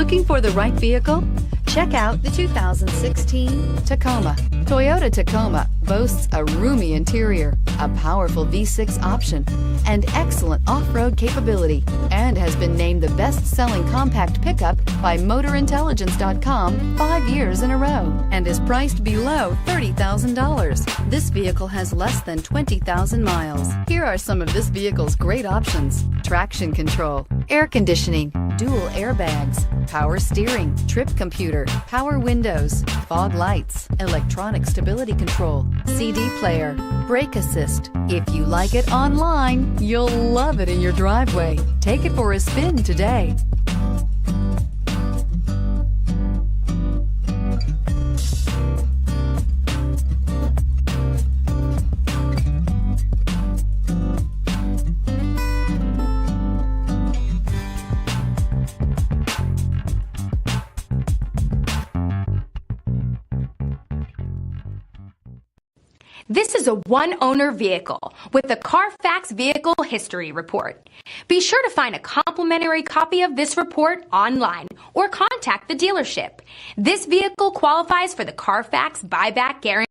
Looking for the right vehicle? Check out the 2016 Tacoma. Toyota Tacoma boasts a roomy interior, a powerful V6 option, and excellent off-road capability, and has been named the best-selling compact pickup by MotorIntelligence.com 5 years in a row, and is priced below $30,000. This vehicle has less than 20,000 miles. Here are some of this vehicle's great options: traction control, air conditioning, dual airbags, power steering, trip computer, power windows, fog lights, electronic stability control, CD player, brake assist. If you like it online, you'll love it in your driveway. Take it for a spin today. This is a one-owner vehicle with a CARFAX Vehicle History Report. Be sure to find a complimentary copy of this report online or contact the dealership. This vehicle qualifies for the CARFAX Buyback Guarantee.